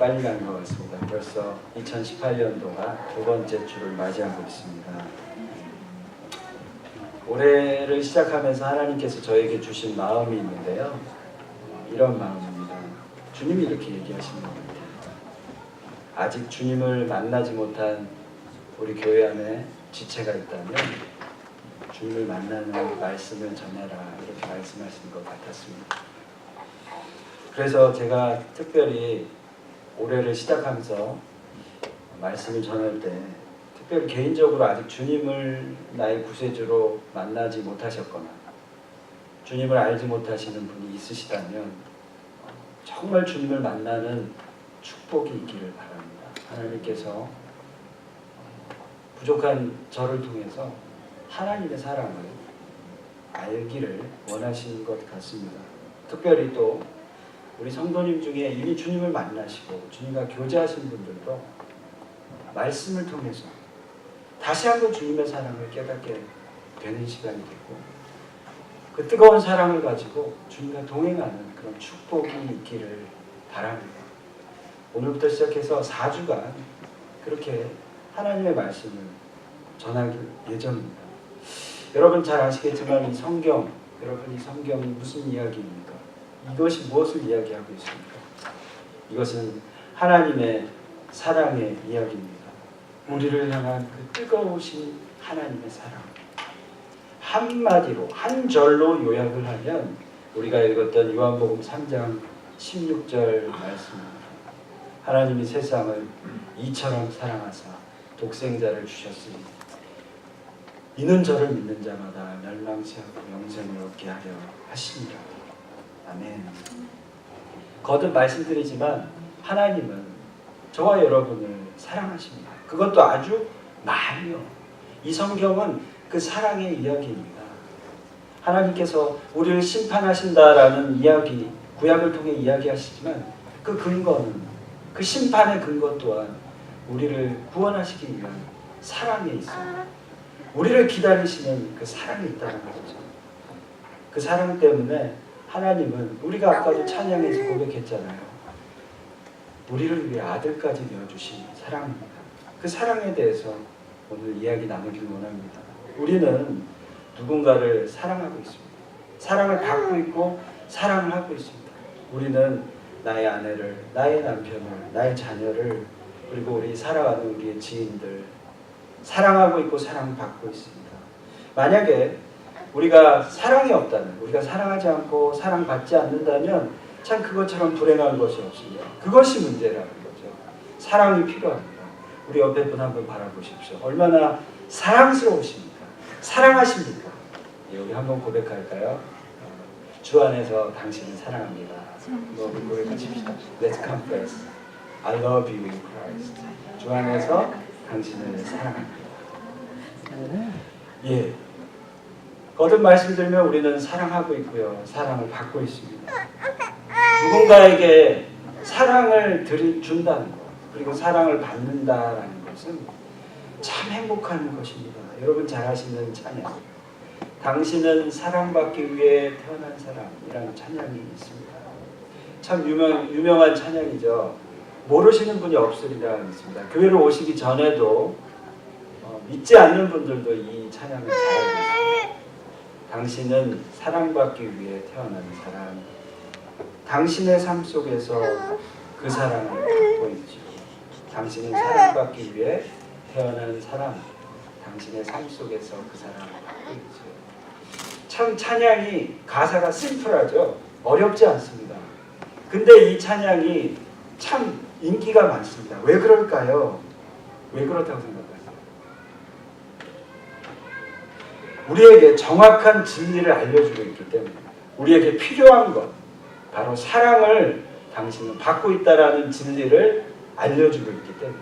빨리 가는 것 같습니다. 벌써 2018년도가 두 번째 주를 맞이하고 있습니다. 올해를 시작하면서 하나님께서 저에게 주신 마음이 있는데요. 이런 마음입니다. 주님이 이렇게 얘기하시는 것 같아요. 아직 주님을 만나지 못한 우리 교회 안에 지체가 있다면 주님을 만나는 말씀을 전해라, 이렇게 말씀하시는 것 같았습니다. 그래서 제가 특별히 올해를 시작하면서 말씀을 전할 때 특별히 개인적으로 아직 주님을 나의 구세주로 만나지 못하셨거나 주님을 알지 못하시는 분이 있으시다면 정말 주님을 만나는 축복이 있기를 바랍니다. 하나님께서 부족한 저를 통해서 하나님의 사랑을 알기를 원하시는 것 같습니다. 특별히 또 우리 성도님 중에 이미 주님을 만나시고 주님과 교제하신 분들도 말씀을 통해서 다시 한번 주님의 사랑을 깨닫게 되는 시간이 됐고 그 뜨거운 사랑을 가지고 주님과 동행하는 그런 축복이 있기를 바랍니다. 오늘부터 시작해서 4주간 그렇게 하나님의 말씀을 전할 예정입니다. 여러분 잘 아시겠지만 이 성경, 여러분 이 성경이 무슨 이야기입니까? 이것이 무엇을 이야기하고 있습니까? 이것은 하나님의 사랑의 이야기입니다. 우리를 향한 그 뜨거우신 하나님의 사랑. 한마디로, 한 절로 요약을 하면 우리가 읽었던 요한복음 3장 16절 말씀입니다. 하나님이 세상을 이처럼 사랑하사 독생자를 주셨으니 이는 저를 믿는 자마다 멸망치 않고 영생을 얻게 하려 하시니라. 아멘. 거듭 말씀드리지만 하나님은 저와 여러분을 사랑하십니다. 그것도 아주 많이요. 이 성경은 그 사랑의 이야기입니다. 하나님께서 우리를 심판하신다라는 이야기, 구약을 통해 이야기하시지만 그 근거는, 그 심판의 근거 또한 우리를 구원하시기 위한 사랑에 있습니다. 우리를 기다리시는 그 사랑이 있다는 거죠. 그 사랑 때문에 하나님은 우리가 아까도 찬양에서 고백했잖아요. 우리를 위해 아들까지 내어주신 사랑입니다. 그 사랑에 대해서 오늘 이야기 나누길 원합니다. 우리는 누군가를 사랑하고 있습니다. 사랑을 받고 있고 사랑을 하고 있습니다. 우리는 나의 아내를, 나의 남편을, 나의 자녀를, 그리고 우리 살아가는 우리의 지인들 사랑하고 있고 사랑받고 있습니다. 만약에 우리가 사랑이 없다면, 우리가 사랑하지 않고 사랑받지 않는다면 참 그것처럼 불행한 것이 없습니다. 그것이 문제라는 거죠. 사랑이 필요합니다. 우리 옆에 분 한번 바라보십시오. 얼마나 사랑스러우십니까? 사랑하십니까? 여기 한번 고백할까요? 주 안에서 당신을 사랑합니다. 우리 고백하십시다. Let's confess. I love you in Christ. 주 안에서 당신을 사랑합니다. 예. 거듭 말씀드리면 우리는 사랑하고 있고요. 사랑을 받고 있습니다. 누군가에게 사랑을 준다는 것, 그리고 사랑을 받는다라는 것은 참 행복한 것입니다. 여러분 잘 아시는 찬양. 당신은 사랑받기 위해 태어난 사람이라는 찬양이 있습니다. 참 유명한 찬양이죠. 모르시는 분이 없으리라 믿습니다. 교회로 오시기 전에도 믿지 않는 분들도 이 찬양을 잘 알고 있습니다. 당신은 사랑받기 위해 태어난 사람. 당신의 삶 속에서 그 사랑을 받고 있죠. 당신은 사랑받기 위해 태어난 사람. 당신의 삶 속에서 그 사랑을 받고 있죠. 참 찬양이 가사가 심플하죠. 어렵지 않습니다. 근데 이 찬양이 참 인기가 많습니다. 왜 그럴까요? 왜 그렇다고 생각하세요? 우리에게 정확한 진리를 알려주고 있기 때문에 우리에게 필요한 것, 바로 사랑을 당신은 받고 있다라는 진리를 알려주고 있기 때문에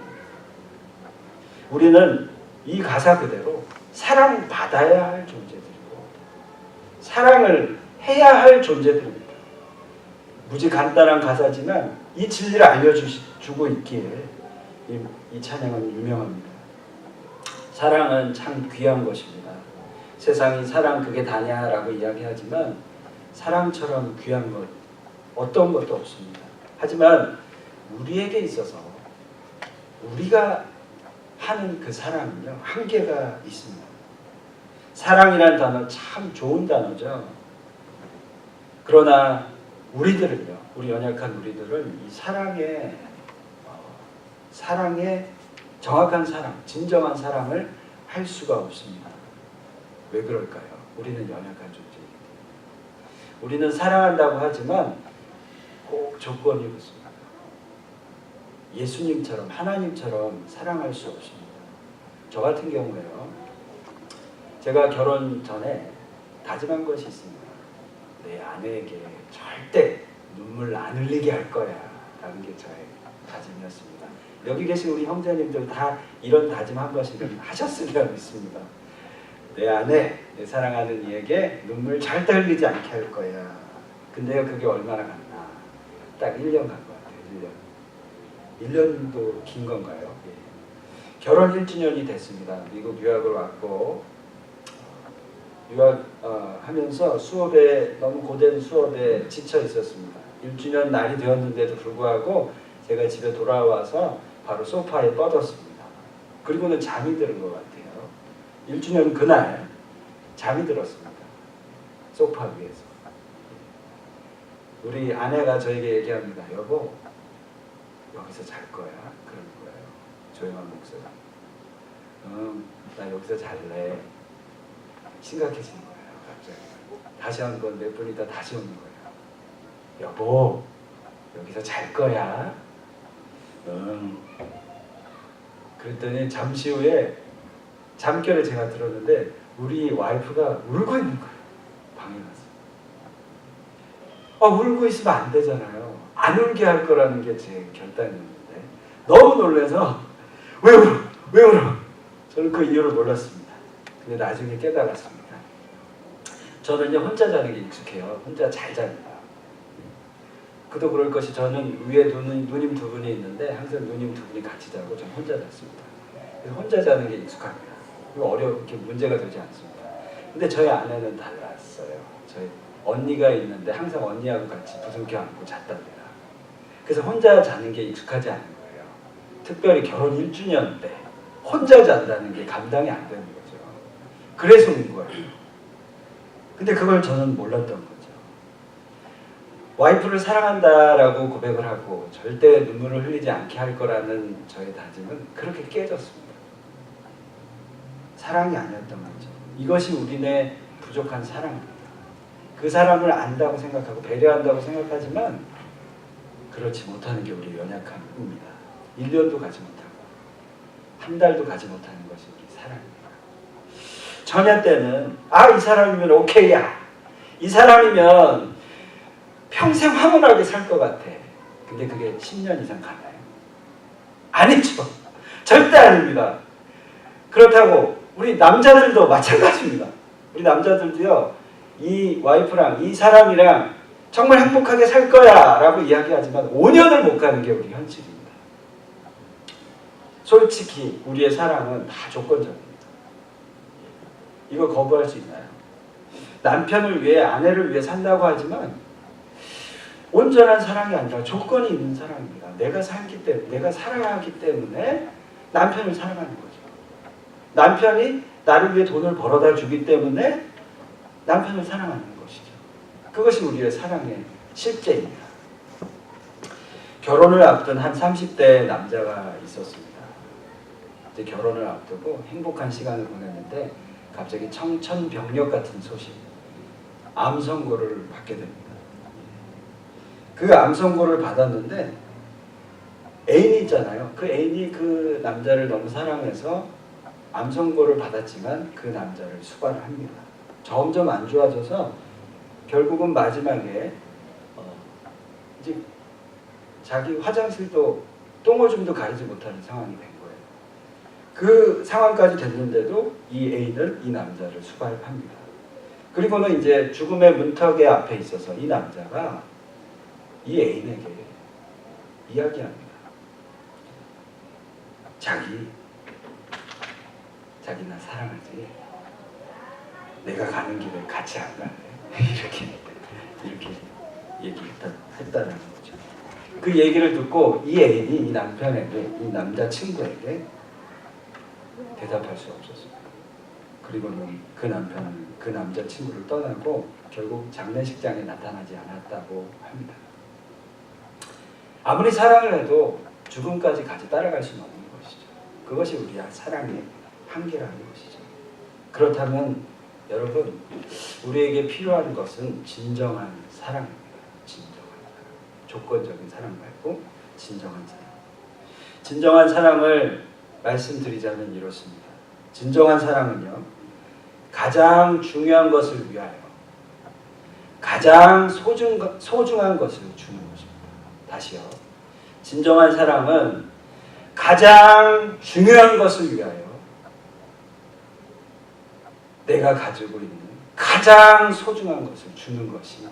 우리는 이 가사 그대로 사랑받아야 할 존재들이고 사랑을 해야 할 존재들입니다. 무지 간단한 가사지만 이 진리를 알려주고 있기에 이 찬양은 유명합니다. 사랑은 참 귀한 것입니다. 세상이 사랑 그게 다냐라고 이야기하지만 사랑처럼 귀한 것 어떤 것도 없습니다. 하지만 우리에게 있어서 우리가 하는 그 사랑은요, 한계가 있습니다. 사랑이라는 단어 참 좋은 단어죠. 그러나 우리들은요, 우리 연약한 우리들은 이 사랑의 정확한 사랑, 진정한 사랑을 할 수가 없습니다. 왜 그럴까요? 우리는 연약한 존재이기 때문에. 우리는 사랑한다고 하지만 꼭 조건이 붙습니다. 예수님처럼, 하나님처럼 사랑할 수 없습니다. 저 같은 경우에요, 제가 결혼 전에 다짐한 것이 있습니다. 내 아내에게 절대 눈물 안 흘리게 할 거야 라는 게 저의 다짐이었습니다. 여기 계신 우리 형제님들 다 이런 다짐 한 번씩은 하셨으리라 믿습니다. 내 아내, 내 사랑하는 이에게 눈물 절대 흘리지 않게 할 거야. 근데요, 그게 얼마나 갔나? 딱 1년 간 것 같아요. 1년도 긴 건가요? 예. 결혼 1주년이 됐습니다. 미국 유학을 왔고 유학하면서 너무 고된 수업에 지쳐 있었습니다. 1주년 날이 되었는데도 불구하고 제가 집에 돌아와서 바로 소파에 뻗었습니다. 그리고는 잠이 드는 것 같아요. 1주년 그날 잠이 들었습니다. 소파 위에서. 우리 아내가 저에게 얘기합니다. 여보, 여기서 잘 거야? 그러는 거예요. 조용한 목소리. 나 여기서 잘래. 심각해지는 거예요. 갑자기. 다시 한 번 몇 분 있다 다시 오는 거예요. 여보, 여기서 잘 거야? 그랬더니 잠시 후에 잠결에 제가 들었는데 우리 와이프가 울고 있는 거예요. 방에 가서. 울고 있으면 안 되잖아요. 안 울게 할 거라는 게 제 결단이었는데 너무 놀라서 왜 울어? 왜 울어? 저는 그 이유를 몰랐습니다. 근데 나중에 깨달았습니다. 저는요, 혼자 자는 게 익숙해요. 혼자 잘 잡니다. 그도 그럴 것이 저는 위에 누님 두 분이 있는데 항상 누님 두 분이 같이 자고 저는 혼자 잤습니다. 그래서 혼자 자는 게 익숙합니다. 그리고 어렵게 문제가 되지 않습니다. 근데 저희 아내는 달랐어요. 저희 언니가 있는데 항상 언니하고 같이 부둥켜 안고 잤답니다. 그래서 혼자 자는 게 익숙하지 않은 거예요. 특별히 결혼 1주년 때 혼자 잔다는 게 감당이 안 되는 거죠. 그래서 온 거예요. 근데 그걸 저는 몰랐던 거죠. 와이프를 사랑한다라고 고백을 하고 절대 눈물을 흘리지 않게 할 거라는 저의 다짐은 그렇게 깨졌습니다. 사랑이 아니었던 거죠. 이것이 우리네 부족한 사랑입니다. 그 사람을 안다고 생각하고 배려한다고 생각하지만 그렇지 못하는 게 우리 연약함입니다. 1년도 가지 못하고 한 달도 가지 못하는 것이 우리 사랑입니다. 처녀 때는 이 사람이면 오케이야. 이 사람이면 평생 황홀하게 살 것 같아. 근데 그게 10년 이상 가나요? 아니죠. 절대 아닙니다. 그렇다고 우리 남자들도 마찬가지입니다. 우리 남자들도요, 이 와이프랑 이 사람이랑 정말 행복하게 살 거야 라고 이야기하지만 5년을 못 가는 게 우리 현실입니다. 솔직히 우리의 사랑은 다 조건적입니다. 이거 거부할 수 있나요? 남편을 위해, 아내를 위해 산다고 하지만 온전한 사랑이 아니라 조건이 있는 사랑입니다. 내가 살기 때문에, 내가 사랑하기 때문에 남편을 사랑하는 거죠. 남편이 나를 위해 돈을 벌어다 주기 때문에 남편을 사랑하는 것이죠. 그것이 우리의 사랑의 실제입니다. 결혼을 앞둔 한 30대 남자가 있었습니다. 이제 결혼을 앞두고 행복한 시간을 보냈는데 갑자기 청천벽력 같은 소식, 암 선고를 받게 됩니다. 그 암 선고를 받았는데 애인이 있잖아요. 그 애인이 그 남자를 너무 사랑해서 암 선고를 받았지만 그 남자를 수발을 합니다. 점점 안 좋아져서 결국은 마지막에 이제 자기 화장실도 똥오줌도 가리지 못하는 상황이 된 거예요. 그 상황까지 됐는데도 이 애인은 이 남자를 수발합니다. 그리고는 이제 죽음의 문턱에 앞에 있어서 이 남자가 이 애인에게 이야기합니다. 자기 나 사랑하지? 내가 가는 길에 같이 안 갈래? 이렇게 얘기했다는 거죠. 그 얘기를 듣고 이 애인이 이 남편에게, 이 남자친구에게 대답할 수 없었습니다. 그리고는 그 남편은 그 남자친구를 떠나고 결국 장례식장에 나타나지 않았다고 합니다. 아무리 사랑을 해도 죽음까지 같이 따라갈 수는 없는 것이죠. 그것이 우리의 사랑의 한계라는 것이죠. 그렇다면 여러분, 우리에게 필요한 것은 진정한 사랑입니다. 진정한 사랑. 조건적인 사랑 말고 진정한 사랑. 진정한 사랑을 말씀드리자면 이렇습니다. 진정한 사랑은요, 가장 중요한 것을 위하여 가장 소중한 것을 주는 것입니다. 다시요. 진정한 사랑은 가장 중요한 것을 위하여 내가 가지고 있는 가장 소중한 것을 주는 것이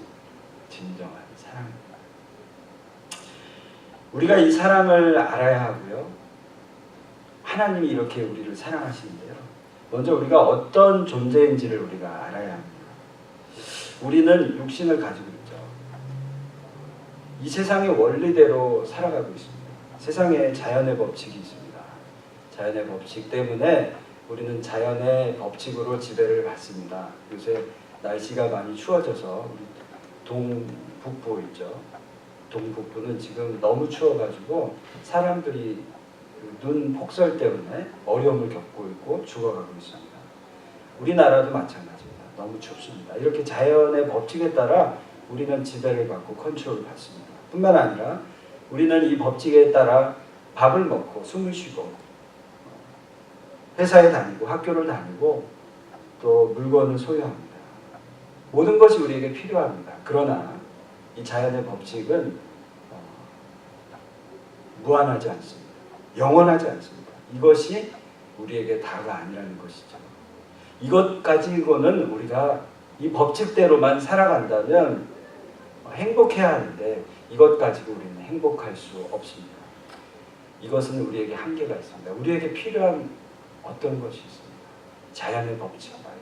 진정한 사랑입니다. 우리가 이 사랑을 알아야 하고요. 하나님이 이렇게 우리를 사랑하시는데요. 먼저 우리가 어떤 존재인지를 우리가 알아야 합니다. 우리는 육신을 가지고 있죠. 이 세상의 원리대로 살아가고 있습니다. 세상에 자연의 법칙이 있습니다. 자연의 법칙 때문에 우리는 자연의 법칙으로 지배를 받습니다. 요새 날씨가 많이 추워져서 동북부 있죠. 동북부는 지금 너무 추워가지고 사람들이 눈 폭설 때문에 어려움을 겪고 있고 죽어가고 있습니다. 우리나라도 마찬가지입니다. 너무 춥습니다. 이렇게 자연의 법칙에 따라 우리는 지배를 받고 컨트롤을 받습니다. 뿐만 아니라 우리는 이 법칙에 따라 밥을 먹고 숨을 쉬고 회사에 다니고 학교를 다니고 또 물건을 소유합니다. 모든 것이 우리에게 필요합니다. 그러나 이 자연의 법칙은 무한하지 않습니다. 영원하지 않습니다. 이것이 우리에게 다가 아니라는 것이죠. 이것 가지고는 우리가 이 법칙대로만 살아간다면 행복해야 하는데 이것 가지고 우리는 행복할 수 없습니다. 이것은 우리에게 한계가 있습니다. 우리에게 필요한 어떤 것이 있습니다. 자연의 법칙 말고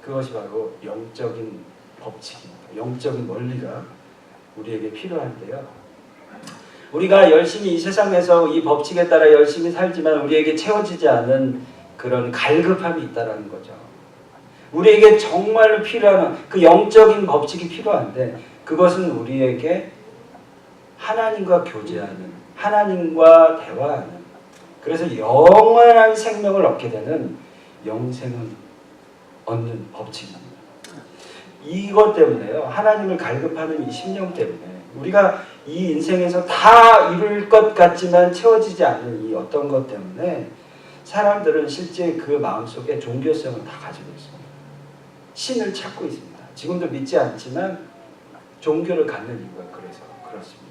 그것이 바로 영적인 법칙입니다. 영적인 원리가 우리에게 필요한데요. 우리가 열심히 이 세상에서 이 법칙에 따라 열심히 살지만 우리에게 채워지지 않은 그런 갈급함이 있다는 거죠. 우리에게 정말로 필요한 그 영적인 법칙이 필요한데 그것은 우리에게 하나님과 교제하는, 하나님과 대화하는, 그래서 영원한 생명을 얻게 되는 영생을 얻는 법칙입니다. 이것 때문에요. 하나님을 갈급하는 이 심령 때문에 우리가 이 인생에서 다 이룰 것 같지만 채워지지 않는 이 어떤 것 때문에 사람들은 실제 그 마음속에 종교성을 다 가지고 있습니다. 신을 찾고 있습니다. 지금도 믿지 않지만 종교를 갖는 이유가 그래서 그렇습니다.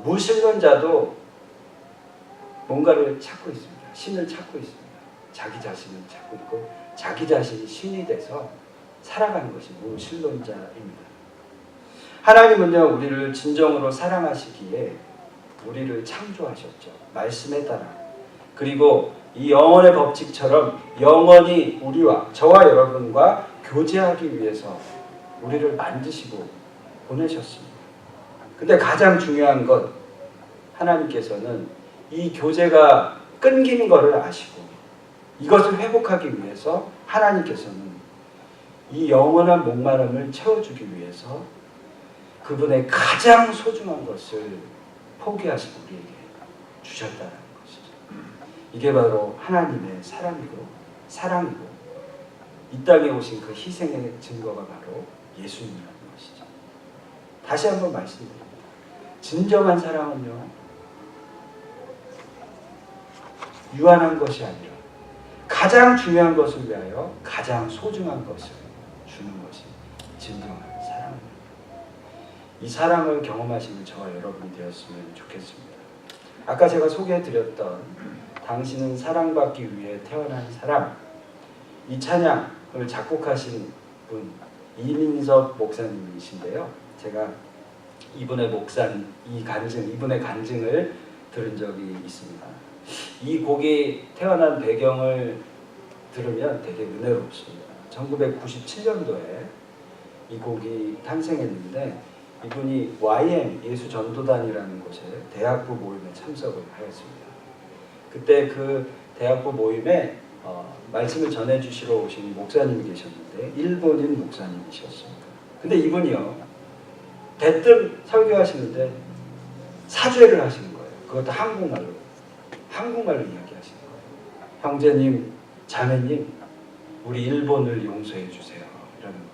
무신론자도 뭔가를 찾고 있습니다. 신을 찾고 있습니다. 자기 자신을 찾고 있고 자기 자신이 신이 돼서 살아가는 것이 무신론자입니다. 하나님은요, 우리를 진정으로 사랑하시기에 우리를 창조하셨죠. 말씀에 따라. 그리고 이 영원의 법칙처럼 영원히 우리와 저와 여러분과 교제하기 위해서 우리를 만드시고 보내셨습니다. 근데 가장 중요한 것, 하나님께서는 이 교제가 끊긴 것을 아시고 이것을 회복하기 위해서 하나님께서는 이 영원한 목마름을 채워주기 위해서 그분의 가장 소중한 것을 포기하시고 우리에게 주셨다는 것이죠. 이게 바로 하나님의 사랑이고 이 땅에 오신 그 희생의 증거가 바로 예수님이라는 것이죠. 다시 한번 말씀드립니다. 진정한 사랑은요, 유한한 것이 아니라 가장 중요한 것을 위하여 가장 소중한 것을 주는 것이 진정한 사랑입니다. 이 사랑을 경험하시는 저와 여러분이 되었으면 좋겠습니다. 아까 제가 소개해드렸던 당신은 사랑받기 위해 태어난 사람, 이 찬양을 작곡하신 분 이민섭 목사님이신데요. 제가 이분의 간증을 들은 적이 있습니다. 이 곡이 태어난 배경을 들으면 되게 은혜롭습니다. 1997년도에 이 곡이 탄생했는데 이분이 YM 예수전도단이라는 곳에 대학부 모임에 참석을 하였습니다. 그때 그 대학부 모임에 말씀을 전해주시러 오신 목사님이 계셨는데 일본인 목사님이셨습니다. 근데 이분이요 대뜸 설교하시는데 사죄를 하시는 거예요. 그것도 한국말로 이야기하시는 거예요. 형제님, 자매님, 우리 일본을 용서해 주세요. 이러는 거예요.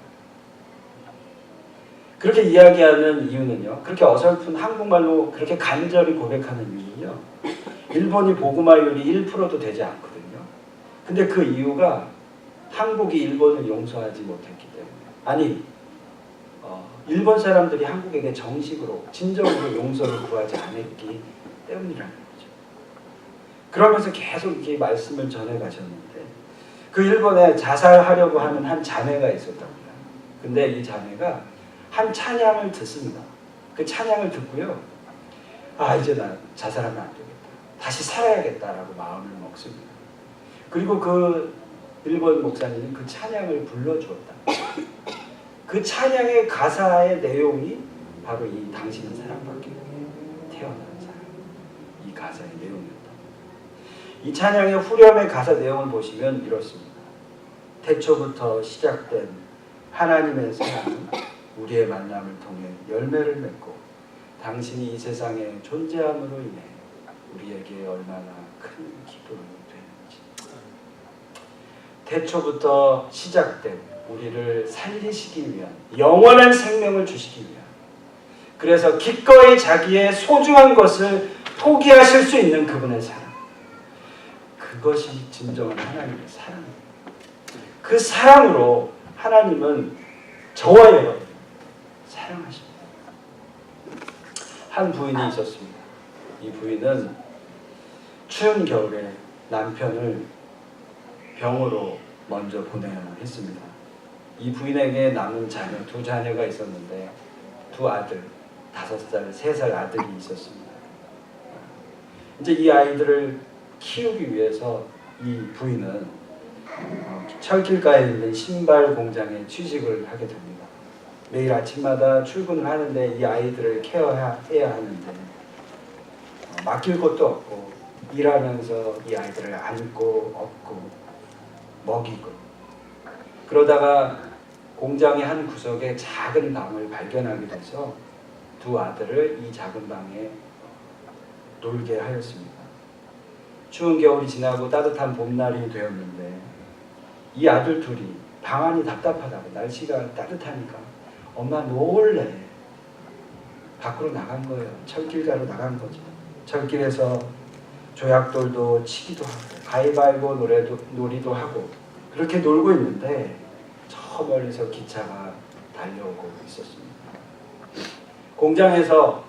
그렇게 이야기하는 이유는요. 그렇게 어설픈 한국말로 그렇게 간절히 고백하는 이유는요. 일본이 복음화율이 1%도 되지 않거든요. 근데 그 이유가 한국이 일본을 용서하지 못했기 때문에 아니 일본 사람들이 한국에게 정식으로 진정으로 용서를 구하지 않았기 때문이라는 거죠. 그러면서 계속 이렇게 말씀을 전해 가셨는데 그 일본에 자살하려고 하는 한 자매가 있었답니다. 근데 이 자매가 한 찬양을 듣습니다. 그 찬양을 듣고요. 아 이제 나 자살하면 안 되겠다. 다시 살아야겠다라고 마음을 먹습니다. 그리고 그 일본 목사님이 그 찬양을 불러주었다. 그 찬양의 가사의 내용이 바로 이 당신은 사랑받기 위해 태어난 사람. 이 가사의 내용이었다. 이 찬양의 후렴의 가사 내용을 보시면 이렇습니다. 태초부터 시작된 하나님의 사랑은 우리의 만남을 통해 열매를 맺고 당신이 이 세상에 존재함으로 인해 우리에게 얼마나 큰 기쁨을 되는지. 태초부터 시작된 우리를 살리시기 위한 영원한 생명을 주시기 위한 그래서 기꺼이 자기의 소중한 것을 포기하실 수 있는 그분의 사랑. 그것이 진정한 하나님의 사랑입니다. 그 사랑으로 하나님은 저와 여러분 사랑하십니다. 한 부인이 있었습니다. 이 부인은 추운 겨울에 남편을 병으로 먼저 보내야 했습니다. 이 부인에게 남은 자녀, 2자녀가 있었는데 2 아들, 5살, 3살 아들이 있었습니다. 이제 이 아이들을 키우기 위해서 이 부인은 철길가에 있는 신발 공장에 취직을 하게 됩니다. 매일 아침마다 출근을 하는데 이 아이들을 케어해야 하는데 맡길 것도 없고 일하면서 이 아이들을 안고 업고 먹이고 그러다가 공장의 한 구석에 작은 방을 발견하게 돼서 2 아들을 이 작은 방에 놀게 하였습니다. 추운 겨울이 지나고 따뜻한 봄날이 되었는데 이 아들 둘이 방 안이 답답하다고 날씨가 따뜻하니까 엄마 놀래 밖으로 나간 거예요. 철길가로 나간 거죠. 철길에서 조약돌도 치기도 하고 가위바위보 놀이도 하고 그렇게 놀고 있는데 저 멀리서 기차가 달려오고 있었습니다. 공장에서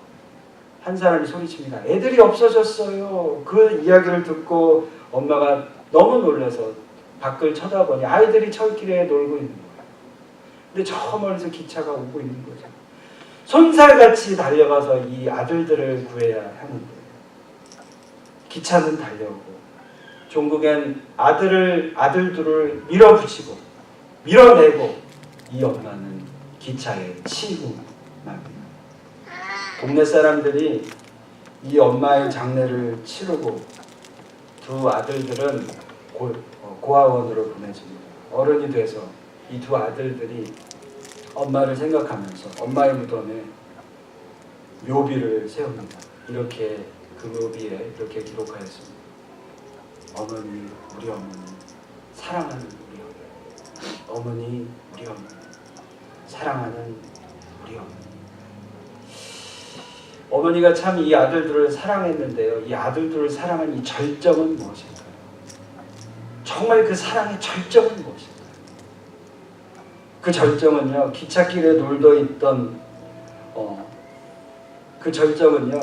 한 사람이 소리칩니다. 애들이 없어졌어요. 그 이야기를 듣고 엄마가 너무 놀라서 밖을 쳐다보니 아이들이 철길에 놀고 있는 거예요. 근데 저 멀리서 기차가 오고 있는 거죠. 손살같이 달려가서 이 아들들을 구해야 하는데 기차는 달려오고 종국엔 아들들을 밀어붙이고 밀어내고 이 엄마는 기차에 치고 맙니다. 동네 사람들이 이 엄마의 장례를 치르고 2 아들들은 고아원으로 보내집니다. 어른이 돼서 이 2 아들들이 엄마를 생각하면서 엄마의 무덤에 묘비를 세웁니다. 이렇게 그 묘비에 이렇게 기록하였습니다. 어머니, 우리 어머니, 사랑하는 우리 어머니, 어머니, 우리 어머니, 사랑하는 우리 어머니. 어머니가 참 이 아들들을 사랑했는데요. 이 아들들을 사랑한 이 절정은 무엇일까요? 정말 그 사랑의 절정은 무엇일까요? 그 절정은요. 기찻길에 놀고 있던 그 절정은요.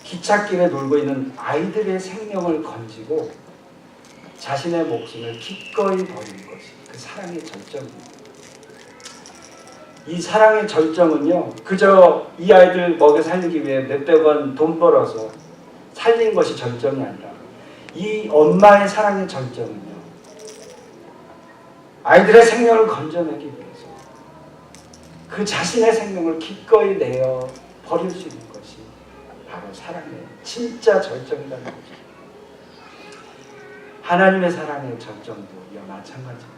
기찻길에 놀고 있는 아이들의 생명을 건지고 자신의 목숨을 기꺼이 버리는 것이 그 사랑의 절정입니다. 이 사랑의 절정은요. 그저 이 아이들 먹여 살리기 위해 몇백 원 돈 벌어서 살린 것이 절정이 아니라 이 엄마의 사랑의 절정은요. 아이들의 생명을 건져내기 위해서 그 자신의 생명을 기꺼이 내어 버릴 수 있는 것이 바로 사랑의 진짜 절정이라는 거죠. 하나님의 사랑의 절정도 이와 마찬가지입니다.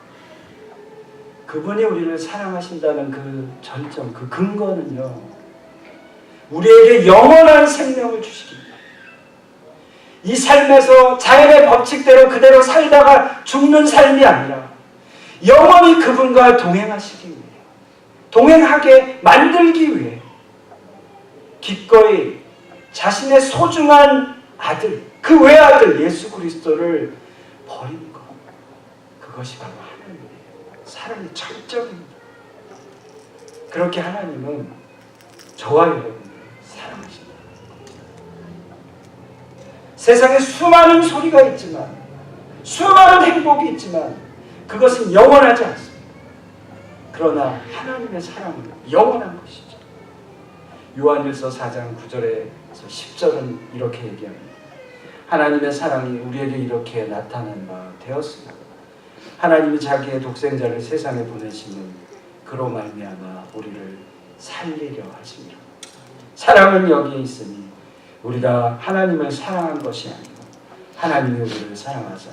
그분이 우리를 사랑하신다는 그 절정, 그 근거는요, 우리에게 영원한 생명을 주시기입니다. 이 삶에서 자연의 법칙대로 그대로 살다가 죽는 삶이 아니라 영원히 그분과 동행하시기 위해, 동행하게 만들기 위해 기꺼이 자신의 소중한 아들, 그 외아들 예수 그리스도를 버린 것, 그것이 바로 하나님의 사랑의 절정입니다. 그렇게 하나님은 저와 여러분을 사랑하십니다. 세상에 수많은 소리가 있지만, 수많은 행복이 있지만 그것은 영원하지 않습니다. 그러나 하나님의 사랑은 영원한 것이죠. 요한일서 4장 9절에서 10절은 이렇게 얘기합니다. 하나님의 사랑이 우리에게 이렇게 나타난 바 되었습니다. 하나님이 자기의 독생자를 세상에 보내시는 그로 말미암아 우리를 살리려 하십니다. 사랑은 여기에 있으니 우리가 하나님을 사랑한 것이 아니고 하나님이 우리를 사랑하사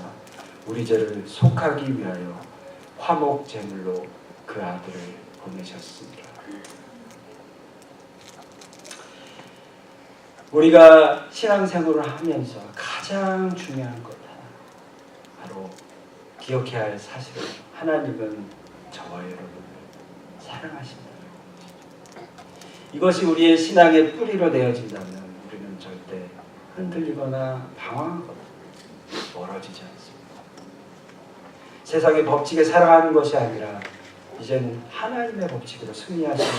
우리 죄를 속하기 위하여 화목 제물로 그 아들을 보내셨습니다. 우리가 신앙생활을 하면서 가장 중요한 것 하나, 바로 기억해야 할 사실은 하나님은 저와 여러분을 사랑하신다는 것이죠. 이것이 우리의 신앙의 뿌리로 되어진다면 우리는 절대 흔들리거나 방황하거나 멀어지지 않습니다. 세상의 법칙에 살아가는 것이 아니라 이제는 하나님의 법칙으로 승리하시는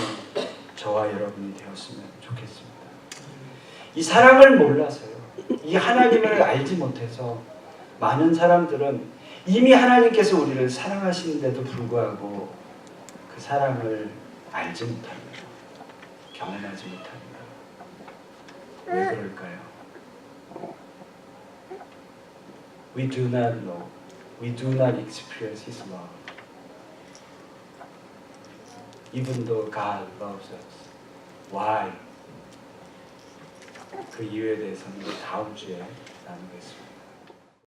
저와 여러분이 되었으면 좋겠습니다. 이 사랑을 몰라서요, 이 하나님을 알지 못해서 많은 사람들은 이미 하나님께서 우리를 사랑하시는데도 불구하고 그 사랑을 알지 못합니다. 경험하지 못합니다. 왜 그럴까요? We do not know. We do not experience His love. Even though God loves us. Why? 그 이유에 대해서는 다음 주에 나누겠습니다.